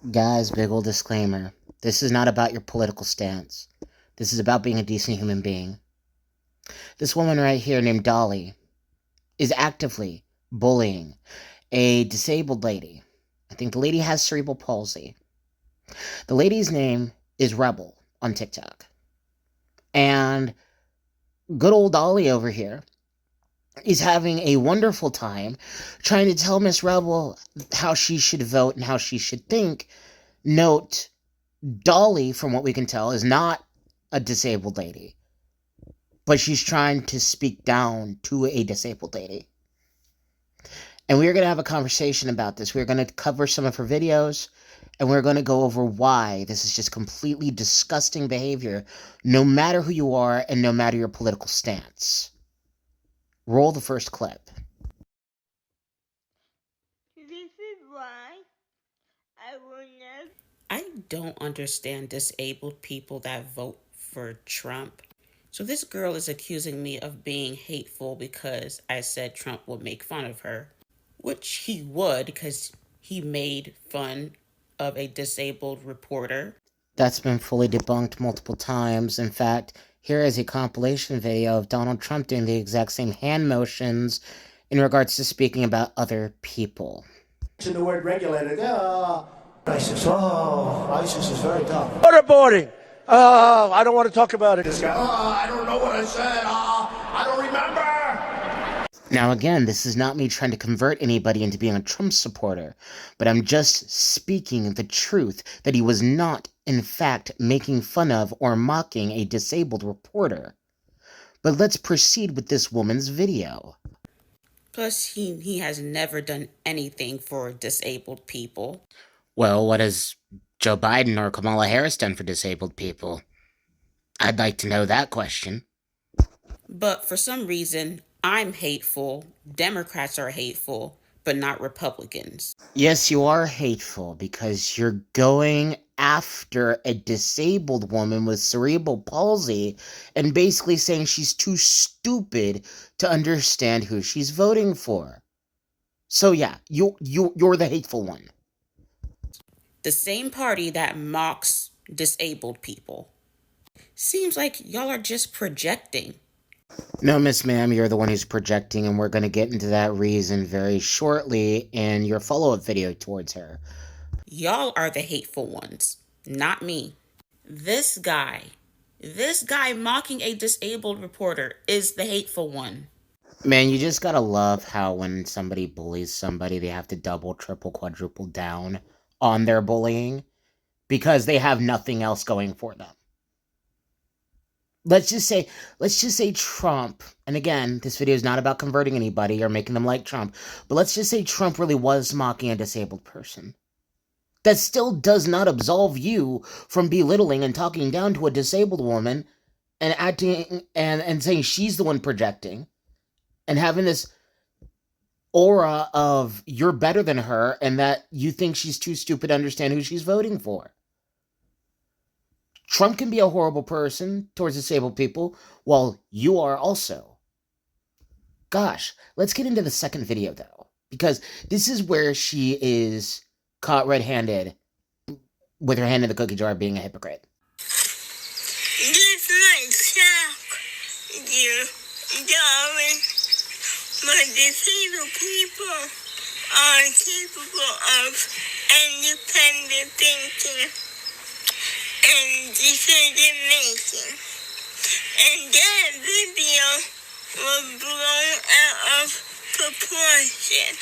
Guys, big ol' disclaimer. This is not about your political stance. This is about being a decent human being. This woman right here named Dolly is actively bullying a disabled lady. I think the lady has cerebral palsy. The lady's name is Revel on TikTok. And good old Dolly over here is having a wonderful time trying to tell Miss Revel how she should vote and how she should think. Note, Dolly, from what we can tell, is not a disabled lady, but she's trying to speak down to a disabled lady. And we're going to have a conversation about this. We're going to cover some of her videos, and we're going to go over why this is just completely disgusting behavior, no matter who you are and no matter your political stance. Roll the first clip. This is why I will never. I don't understand disabled people that vote for Trump. So this girl is accusing me of being hateful because I said Trump would make fun of her, which he would because he made fun of a disabled reporter. That's been fully debunked multiple times. In fact, here is a compilation video of Donald Trump doing the exact same hand motions in regards to speaking about other people. In the word regulated, ISIS. Oh, ISIS is very tough. Waterboarding. I don't want to talk about it. This guy, I don't know what I said. I don't remember. Now again, this is not me trying to convert anybody into being a Trump supporter, but I'm just speaking the truth that he was not, in fact, making fun of or mocking a disabled reporter. But let's proceed with this woman's video. Plus, he has never done anything for disabled people. Well, what has Joe Biden or Kamala Harris done for disabled people? I'd like to know that question. But for some reason, I'm hateful, Democrats are hateful, but not Republicans. Yes, you are hateful because you're going after a disabled woman with cerebral palsy and basically saying she's too stupid to understand who she's voting for. So yeah, you're the hateful one. The same party that mocks disabled people. Seems like y'all are just projecting. No, Miss Ma'am, you're the one who's projecting, and we're going to get into that reason very shortly in your follow-up video towards her. Y'all are the hateful ones, not me. This guy mocking a disabled reporter is the hateful one. Man, you just gotta love how when somebody bullies somebody, they have to double, triple, quadruple down on their bullying because they have nothing else going for them. Let's just say Trump, and again, this video is not about converting anybody or making them like Trump, but let's just say Trump really was mocking a disabled person. That still does not absolve you from belittling and talking down to a disabled woman and acting and saying she's the one projecting and having this aura of you're better than her and that you think she's too stupid to understand who she's voting for. Trump can be a horrible person towards disabled people, while you are also. Gosh, let's get into the second video, though, because this is where she is caught red-handed with her hand in the cookie jar being a hypocrite. This might shock you, darling, but disabled people are capable of independent thinking and decision making. And that video was blown out of proportion.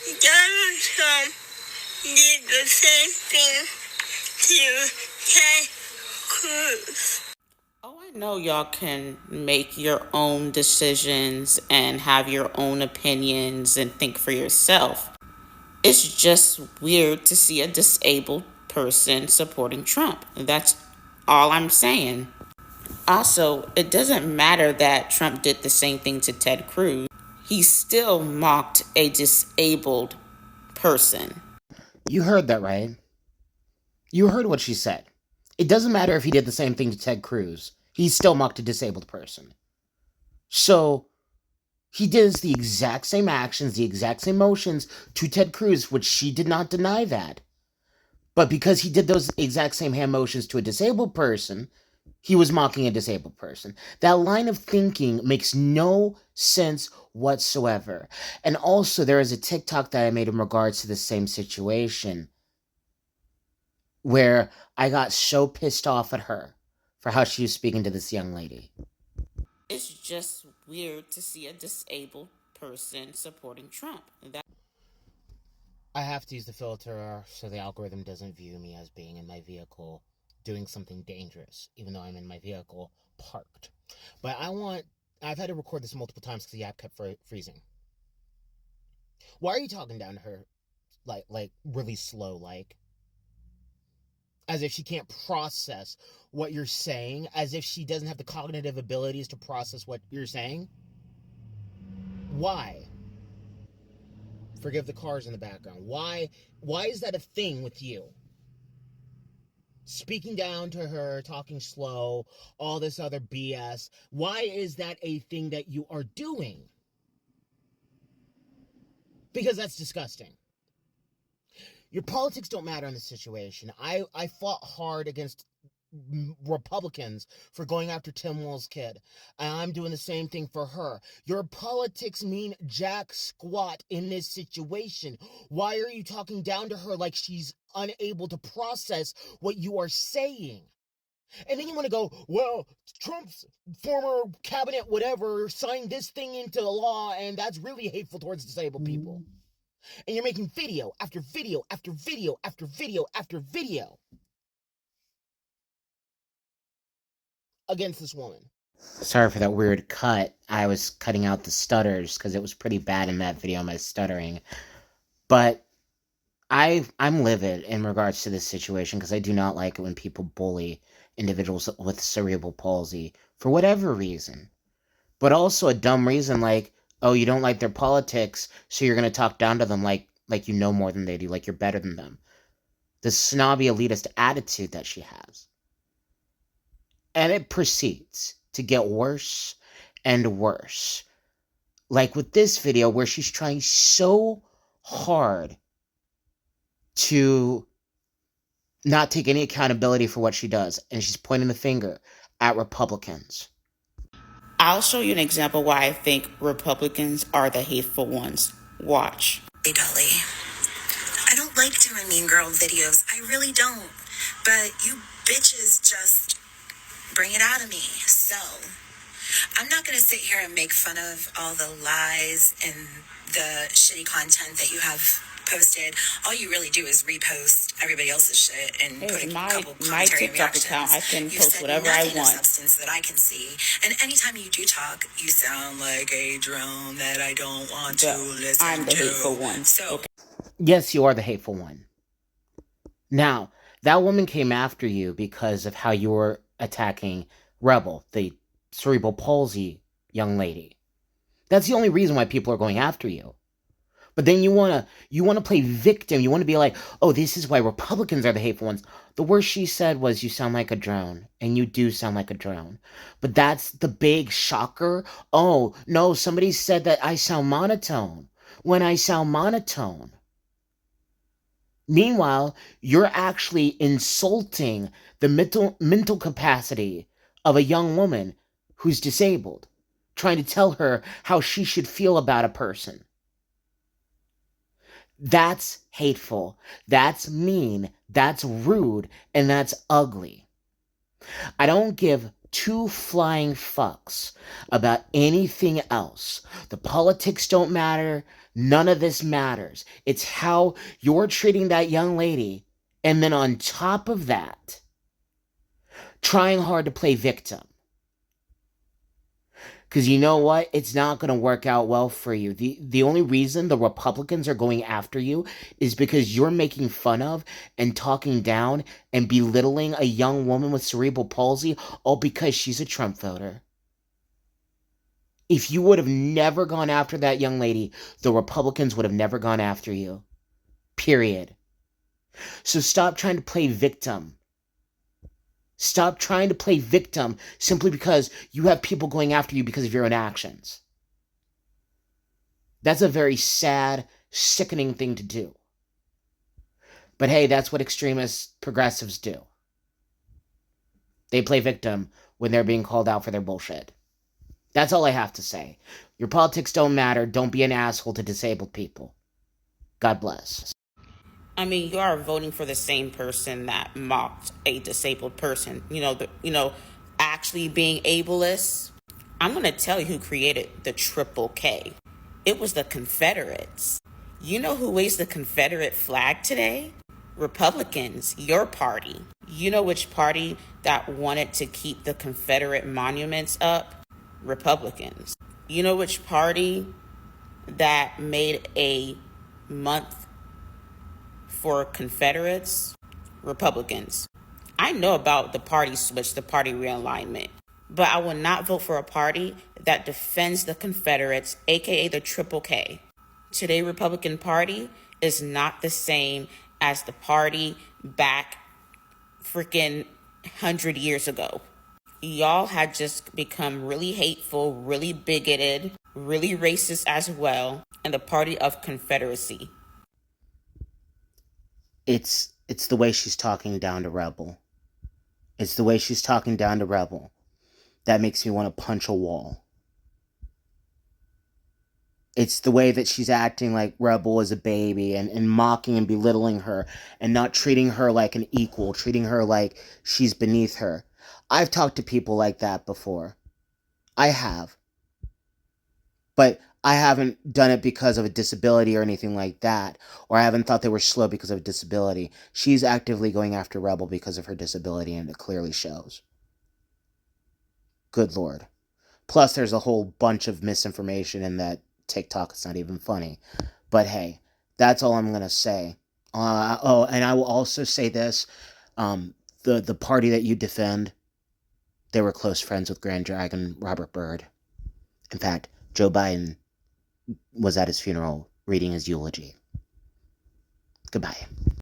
Donald Trump did the same thing to Ted Cruz. Oh, I know y'all can make your own decisions and have your own opinions and think for yourself. It's just weird to see a disabled person supporting Trump. That's all I'm saying. Also, it doesn't matter that Trump did the same thing to Ted Cruz. He still mocked a disabled person. You heard that, right? You heard what she said. It doesn't matter if he did the same thing to Ted Cruz. He still mocked a disabled person. So, he does the exact same actions, the exact same motions to Ted Cruz, which she did not deny that. But because he did those exact same hand motions to a disabled person, he was mocking a disabled person. That line of thinking makes no sense whatsoever. And also, there is a TikTok that I made in regards to the same situation where I got so pissed off at her for how she was speaking to this young lady. It's just weird to see a disabled person supporting Trump. I have to use the filter so the algorithm doesn't view me as being in my vehicle doing something dangerous, even though I'm in my vehicle parked. But I've had to record this multiple times because the app kept freezing. Why are you talking down to her like really slow, like? As if she can't process what you're saying, as if she doesn't have the cognitive abilities to process what you're saying? Why? Forgive the cars in the background. Why is that a thing with you? Speaking down to her, talking slow, all this other BS. Why is that a thing that you are doing? Because that's disgusting. Your politics don't matter in this situation. I fought hard against Republicans for going after Tim Wolf's kid. And I'm doing the same thing for her. Your politics mean jack squat in this situation. Why are you talking down to her like she's unable to process what you are saying? And then you want to go, well, Trump's former cabinet, whatever, signed this thing into law, and that's really hateful towards disabled people. And you're making video after video after video after video after video against this woman. Sorry for that weird cut. I was cutting out the stutters because it was pretty bad in that video, my stuttering. But I'm livid in regards to this situation because I do not like it when people bully individuals with cerebral palsy for whatever reason. But also a dumb reason like, oh, you don't like their politics, so you're going to talk down to them like you know more than they do, like you're better than them. The snobby elitist attitude that she has. And it proceeds to get worse and worse. Like with this video where she's trying so hard to not take any accountability for what she does. And she's pointing the finger at Republicans. I'll show you an example why I think Republicans are the hateful ones. Watch. Hey, Dolly. I don't like doing mean girl videos. I really don't. But you bitches just bring it out of me. So, I'm not going to sit here and make fun of all the lies and the shitty content that you have posted. All you really do is repost everybody else's shit and put a couple commentary TikTok reactions. account. I can You post said whatever I nothing of want. substance that I can see. And anytime you do talk, you sound like a drone that I don't want to listen to. I'm the hateful one. So, okay. Yes, you are the hateful one. Now, that woman came after you because of how you were attacking Revel, the cerebral palsy young lady. That's the only reason why people are going after you. But then you wanna play victim. You want to be like, oh, this is why Republicans are the hateful ones. The worst she said was, you sound like a drone. And you do sound like a drone. But that's the big shocker. Oh, no, somebody said that I sound monotone. When I sound monotone. Meanwhile, you're actually insulting the mental capacity of a young woman who's disabled. Trying to tell her how she should feel about a person. That's hateful, that's mean, that's rude, and that's ugly. I don't give two flying fucks about anything else. The politics don't matter, none of this matters. It's how you're treating that young lady, and then on top of that, trying hard to play victim. Because you know what? It's not going to work out well for you. The only reason the Republicans are going after you is because you're making fun of and talking down and belittling a young woman with cerebral palsy, all because she's a Trump voter. If you would have never gone after that young lady, the Republicans would have never gone after you. Period. So stop trying to play victim. Stop trying to play victim simply because you have people going after you because of your own actions. That's a very sad, sickening thing to do. But hey, that's what extremist progressives do. They play victim when they're being called out for their bullshit. That's all I have to say. Your politics don't matter. Don't be an asshole to disabled people. God bless. I mean, you are voting for the same person that mocked a disabled person. Actually being ableist. I'm going to tell you who created the triple K. It was the Confederates. You know who waves the Confederate flag today? Republicans, your party. You know which party that wanted to keep the Confederate monuments up? Republicans. You know which party that made a month for Confederates? Republicans. I know about the party switch, the party realignment, but I will not vote for a party that defends the Confederates, aka the Triple K. Today, Republican Party is not the same as the party back freaking 100 years ago. Y'all had just become really hateful, really bigoted, really racist as well, and the party of Confederacy. It's the way she's talking down to Revel. It's the way she's talking down to Revel that makes me want to punch a wall. It's the way that she's acting like Revel is a baby and mocking and belittling her and not treating her like an equal, treating her like she's beneath her. I've talked to people like that before. I have. But I haven't done it because of a disability or anything like that, or I haven't thought they were slow because of a disability. She's actively going after Revel because of her disability, and it clearly shows. Good Lord. Plus, there's a whole bunch of misinformation in that TikTok. It's not even funny. But hey, that's all I'm going to say. And I will also say this. The party that you defend, they were close friends with Grand Dragon Robert Byrd. In fact, Joe Biden was at his funeral reading his eulogy. Goodbye.